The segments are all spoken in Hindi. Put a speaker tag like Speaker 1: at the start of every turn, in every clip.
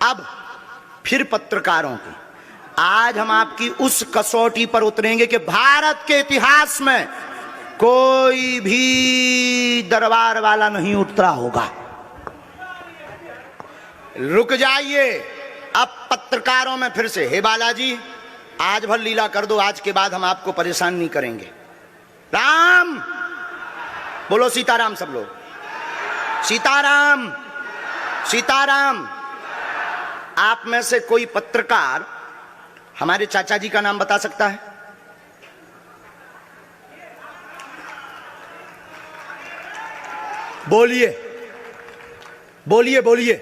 Speaker 1: अब फिर पत्रकारों की, आज हम आपकी उस कसौटी पर उतरेंगे कि भारत के इतिहास में कोई भी दरबार वाला नहीं उतरा होगा। रुक जाइए, अब पत्रकारों में फिर से, हे बालाजी आज भर लीला कर दो, आज के बाद हम आपको परेशान नहीं करेंगे। राम बोलो, सीताराम सब लोग, सीताराम सीताराम। आप में से कोई पत्रकार हमारे चाचा जी का नाम बता सकता है? बोलिए बोलिए बोलिए।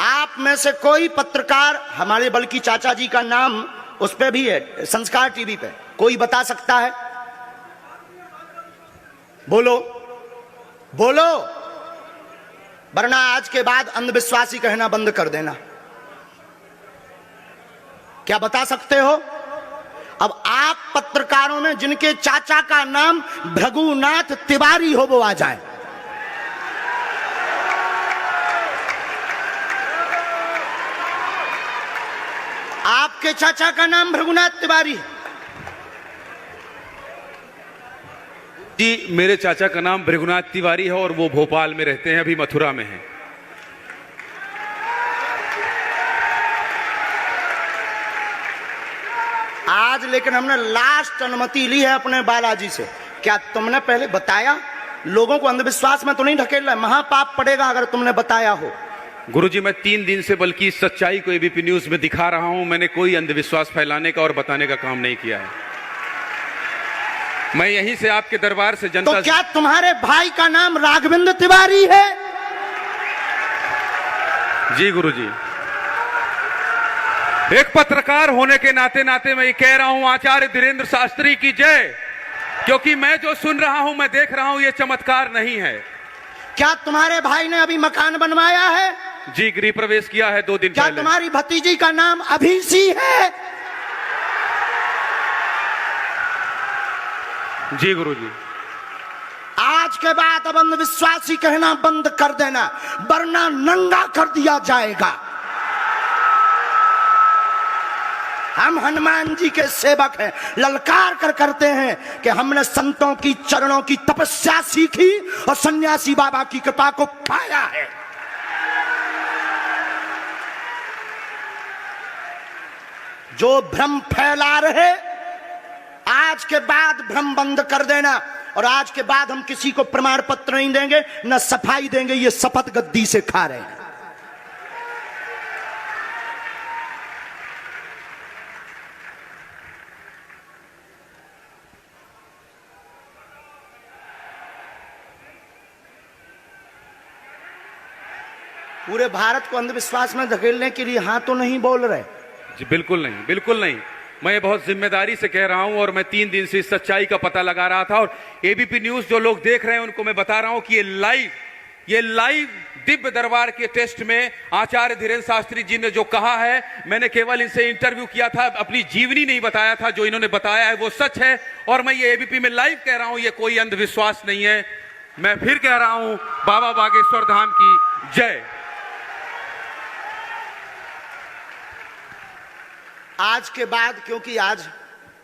Speaker 1: आप में से कोई पत्रकार हमारे बल्कि चाचा जी का नाम उस पे भी है, संस्कार टीवी पे, कोई बता सकता है? बोलो बोलो, वरना आज के बाद अंधविश्वासी कहना बंद कर देना। क्या बता सकते हो? अब आप पत्रकारों में जिनके चाचा का नाम भृगुनाथ तिवारी हो वो आ जाए। आपके चाचा का नाम भृगुनाथ तिवारी?
Speaker 2: जी, मेरे चाचा का नाम भृगुनाथ तिवारी है और वो भोपाल में रहते हैं, अभी मथुरा में हैं।
Speaker 1: आज लेकिन हमने लास्ट अनुमति ली है अपने बालाजी से। क्या तुमने पहले बताया? लोगों को अंधविश्वास में तो नहीं ढकेल रहा है, महापाप पड़ेगा अगर तुमने बताया हो।
Speaker 2: गुरुजी, मैं 3 दिन से बल्कि सच्चाई को एबीपी न्यूज में दिखा रहा हूं। मैंने कोई अंधविश्वास फैलाने का और बताने का काम नहीं किया है। मैं यहीं से आपके दरबार से जनता।
Speaker 1: तो क्या तुम्हारे भाई का नाम राघवेंद्र तिवारी है?
Speaker 2: जी गुरुजी, एक पत्रकार होने के नाते नाते मैं ये कह रहा हूं, आचार्य धीरेन्द्र शास्त्री की जय। क्योंकि मैं जो सुन रहा हूं, मैं देख रहा हूं, ये चमत्कार नहीं है।
Speaker 1: क्या तुम्हारे भाई ने अभी मकान बनवाया है?
Speaker 2: जी, गृह प्रवेश किया है 2 दिन
Speaker 1: क्या
Speaker 2: पहले।
Speaker 1: तुम्हारी भतीजी का नाम अभिषी है?
Speaker 2: जी गुरुजी।
Speaker 1: आज के बाद अब अंधविश्वासी कहना बंद कर देना, वरना नंगा कर दिया जाएगा। हम हनुमान जी के सेवक हैं, ललकार कर करते हैं कि हमने संतों की चरणों की तपस्या सीखी और सन्यासी बाबा की कृपा को पाया है। जो भ्रम फैला रहे, आज के बाद भ्रम बंद कर देना। और आज के बाद हम किसी को प्रमाण पत्र नहीं देंगे, न सफाई देंगे, ये शपथ गद्दी से खा रहे हैं। पूरे भारत को अंधविश्वास में धकेलने के लिए हाँ तो नहीं बोल रहे?
Speaker 2: जी बिल्कुल नहीं, बिल्कुल नहीं। मैं बहुत जिम्मेदारी से कह रहा हूं और मैं 3 दिन से इस सच्चाई का पता लगा रहा था। और एबीपी न्यूज जो लोग देख रहे हैं उनको मैं बता रहा हूं कि ये लाइव दिव्य दरबार के टेस्ट में आचार्य धीरेन्द्र शास्त्री जी ने जो कहा है, मैंने केवल इनसे इंटरव्यू किया था, अपनी जीवनी नहीं बताया था। जो इन्होंने बताया है वो सच है और मैं ये एबीपी में लाइव कह रहा हूं, ये कोई अंधविश्वास नहीं है। मैं फिर कह रहा हूं, बाबा बागेश्वर धाम की जय।
Speaker 1: आज के बाद, क्योंकि आज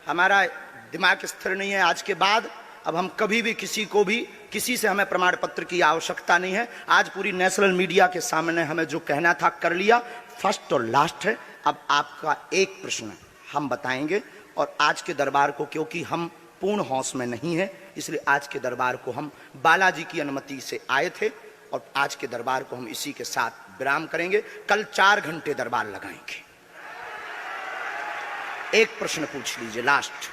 Speaker 1: हमारा दिमाग स्थिर नहीं है, आज के बाद अब हम कभी भी किसी से हमें प्रमाण पत्र की आवश्यकता नहीं है। आज पूरी नेशनल मीडिया के सामने हमें जो कहना था कर लिया, फर्स्ट और लास्ट है। अब आपका एक प्रश्न हम बताएंगे और आज के दरबार को, क्योंकि हम पूर्ण होश में नहीं है, इसलिए आज के दरबार को हम बालाजी की अनुमति से आए थे और आज के दरबार को हम इसी के साथ विराम करेंगे। कल 4 घंटे दरबार लगाएंगे। एक प्रश्न पूछ लीजिए, लास्ट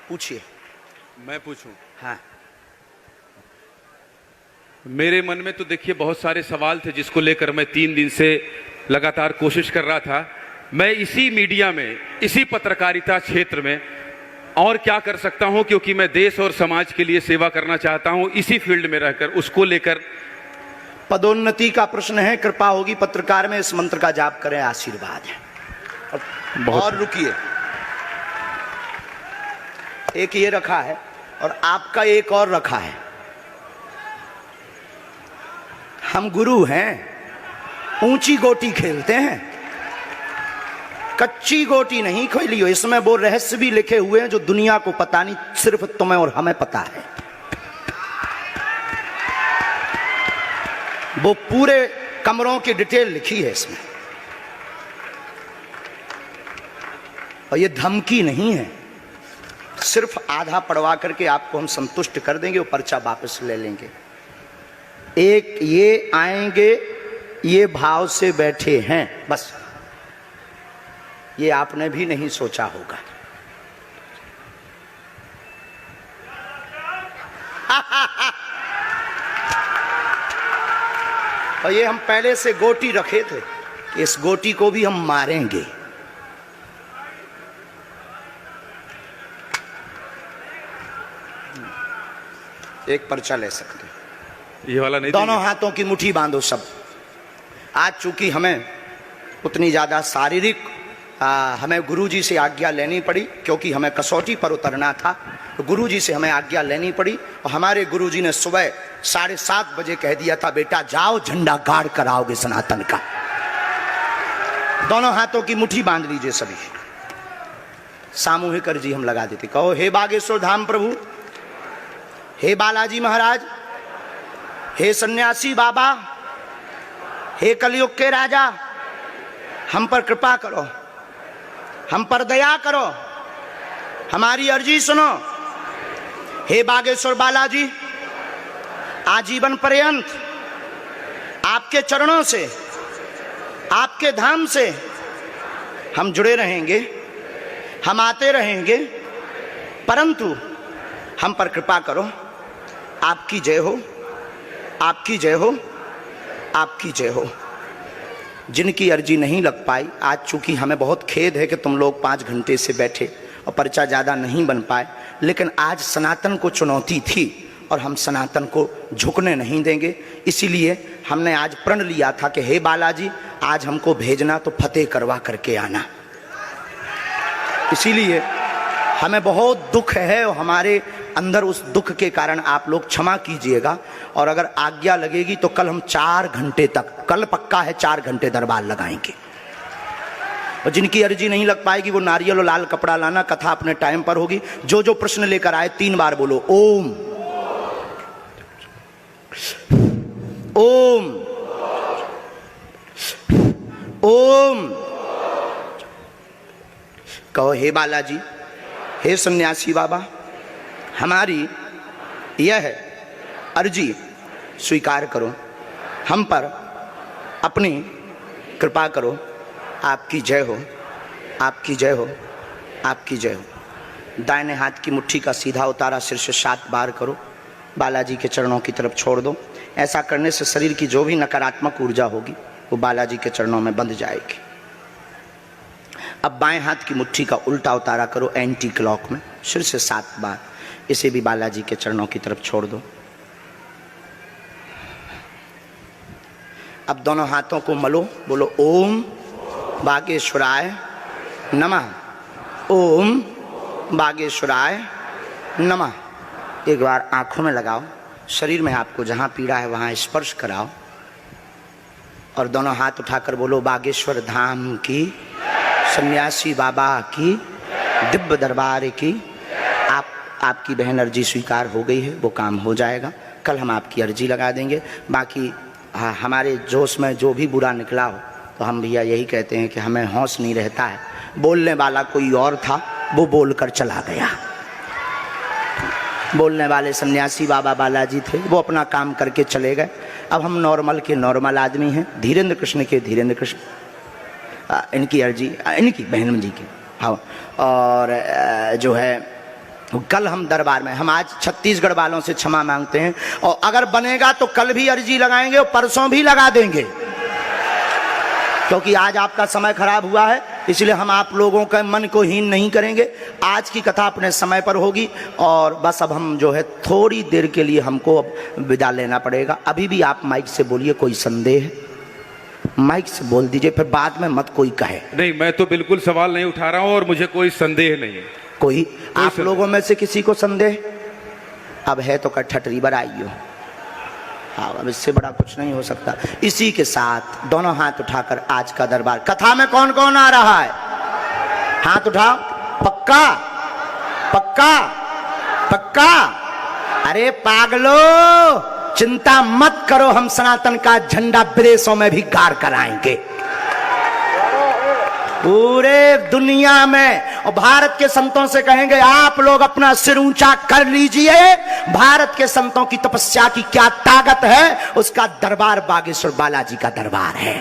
Speaker 1: पूछिए।
Speaker 2: मैं पूछूं?
Speaker 1: हाँ।
Speaker 2: मेरे मन में तो देखिए बहुत सारे सवाल थे जिसको लेकर मैं 3 दिन से लगातार कोशिश कर रहा था। मैं इसी मीडिया में, इसी पत्रकारिता क्षेत्र में और क्या कर सकता हूं, क्योंकि मैं देश और समाज के लिए सेवा करना चाहता हूं इसी फील्ड में रहकर। उसको लेकर
Speaker 1: पदोन्नति का प्रश्न है, कृपा होगी पत्रकार में, इस मंत्र का जाप करें, आशीर्वाद है। और रुकिए, एक ये रखा है और आपका एक और रखा है। हम गुरु हैं, ऊंची गोटी खेलते हैं, कच्ची गोटी नहीं खेली हो। इसमें वो रहस्य भी लिखे हुए हैं जो दुनिया को पता नहीं, सिर्फ तुम्हें और हमें पता है। वो पूरे कमरों की डिटेल लिखी है इसमें, और ये धमकी नहीं है। सिर्फ आधा पढ़वा करके आपको हम संतुष्ट कर देंगे, वो पर्चा वापस ले लेंगे। एक ये आएंगे, ये भाव से बैठे हैं, बस ये आपने भी नहीं सोचा होगा। और ये हम पहले से गोटी रखे थे, इस गोटी को भी हम मारेंगे। एक पर्चा ले सकते हैं,
Speaker 2: ये वाला नहीं।
Speaker 1: दोनों हाथों की मुट्ठी बांधो सब। आज चूंकि हमें उतनी ज्यादा शारीरिक हमें गुरुजी से आज्ञा लेनी पड़ी, क्योंकि हमें कसौटी पर उतरना था, तो गुरुजी से हमें आज्ञा लेनी पड़ी। और हमारे गुरुजी ने सुबह 7:30 बजे कह दिया था, बेटा जाओ झंडा गाड़ कर आओगे सनातन का। दोनों हाथों की मुट्ठी बांध लीजिए सभी। सामूहिक अर्जी हम लगा देते। कहो, हे बागेश्वर धाम प्रभु, हे बालाजी महाराज, हे सन्यासी बाबा, हे कलयुग के राजा, हम पर कृपा करो, हम पर दया करो, हमारी अर्जी सुनो। हे बागेश्वर बालाजी, आजीवन पर्यंत आपके चरणों से, आपके धाम से हम जुड़े रहेंगे, हम आते रहेंगे, परंतु हम पर कृपा करो। आपकी जय हो, आपकी जय हो, आपकी जय हो। जिनकी अर्जी नहीं लग पाई, आज चूंकि हमें बहुत खेद है कि तुम लोग 5 घंटे से बैठे और पर्चा ज़्यादा नहीं बन पाए, लेकिन आज सनातन को चुनौती थी और हम सनातन को झुकने नहीं देंगे। इसीलिए हमने आज प्रण लिया था कि हे बालाजी, आज हमको भेजना तो फतेह करवा करके आना। इसीलिए हमें बहुत दुख है और हमारे अंदर उस दुख के कारण आप लोग क्षमा कीजिएगा। और अगर आज्ञा लगेगी तो कल हम 4 घंटे तक, कल पक्का है 4 घंटे दरबार लगाएंगे। और जिनकी अर्जी नहीं लग पाएगी वो नारियल और लाल कपड़ा लाना, कथा अपने टाइम पर होगी। जो जो प्रश्न लेकर आए 3 बार बोलो ओम ओम ओम। कहो, हे बालाजी, हे सन्यासी बाबा, हमारी यह अर्जी स्वीकार करो, हम पर अपनी कृपा करो। आपकी जय हो, आपकी जय हो, आपकी जय हो। दाहिने हाथ की मुट्ठी का सीधा उतारा सिर से 7 बार करो, बालाजी के चरणों की तरफ छोड़ दो। ऐसा करने से शरीर की जो भी नकारात्मक ऊर्जा होगी वो बालाजी के चरणों में बंध जाएगी। अब बाएं हाथ की मुट्ठी का उल्टा उतारा करो एंटी क्लॉक में, सिर से 7 बार। इसे भी बालाजी के चरणों की तरफ छोड़ दो। अब दोनों हाथों को मलो, बोलो ओम बागेश्वराय नमः, ओम बागेश्वराय नमः। एक बार आंखों में लगाओ, शरीर में आपको जहां पीड़ा है वहां स्पर्श कराओ और दोनों हाथ उठाकर बोलो बागेश्वर धाम की, सन्यासी बाबा की, दिव्य दरबार की। आपकी बहन अर्जी स्वीकार हो गई है, वो काम हो जाएगा। कल हम आपकी अर्जी लगा देंगे। बाकी हमारे जोश में जो भी बुरा निकला हो तो हम भैया यही कहते हैं कि हमें होश नहीं रहता है। बोलने वाला कोई और था, वो बोलकर चला गया। बोलने वाले सन्यासी बाबा बालाजी थे, वो अपना काम करके चले गए। अब हम नॉर्मल के नॉर्मल आदमी हैं, धीरेन्द्र कृष्ण के धीरेन्द्र कृष्ण। इनकी अर्जी, इनकी बहन जी की, हाँ। और जो है कल हम दरबार में, हम आज छत्तीसगढ़ वालों से क्षमा मांगते हैं, और अगर बनेगा तो कल भी अर्जी लगाएंगे और परसों भी लगा देंगे, क्योंकि आज आपका समय खराब हुआ है। इसलिए हम आप लोगों के मन को हीन नहीं करेंगे। आज की कथा अपने समय पर होगी और बस अब हम जो है थोड़ी देर के लिए हमको अब विदा लेना पड़ेगा। अभी भी आप माइक से बोलिए, कोई संदेह है माइक से बोल दीजिए, फिर बाद में मत कोई कहे।
Speaker 2: नहीं, मैं तो बिल्कुल सवाल नहीं उठा रहा हूं और मुझे कोई संदेह नहीं है।
Speaker 1: कोई आप लोगों में से किसी को संदेह अब है तो ठटरी बर आइयो। हाँ, अब इससे बड़ा कुछ नहीं हो सकता। इसी के साथ दोनों हाथ उठाकर आज का दरबार, कथा में कौन कौन आ रहा है? हाथ उठाओ। पक्का पक्का पक्का? अरे पागलो, चिंता मत करो, हम सनातन का झंडा विदेशों में भी गाड़ कर आएंगे, पूरे दुनिया में। और भारत के संतों से कहेंगे आप लोग अपना सिर ऊंचा कर लीजिए, भारत के संतों की तपस्या की क्या ताकत है, उसका दरबार बागेश्वर बालाजी का दरबार है।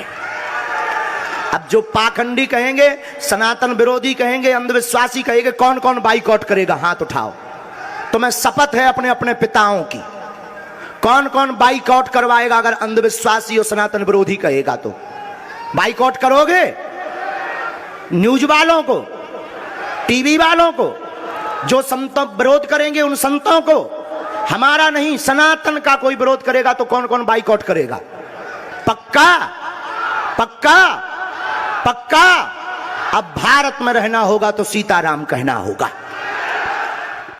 Speaker 1: अब जो पाखंडी कहेंगे, सनातन विरोधी कहेंगे, अंधविश्वासी कहेंगे, कौन कौन बाइकआउट करेगा? हाथ उठाओ। तुम्हें शपथ है अपने अपने पिताओं की, कौन कौन बाइकआउट करवाएगा? अगर अंधविश्वासी और सनातन विरोधी कहेगा तो बाइकआउट करोगे? न्यूज वालों को, टीवी वालों को, जो संतों विरोध करेंगे उन संतों को, हमारा नहीं सनातन का कोई विरोध करेगा तो कौन कौन बाइकआउट करेगा? पक्का पक्का पक्का? अब भारत में रहना होगा तो सीताराम कहना होगा।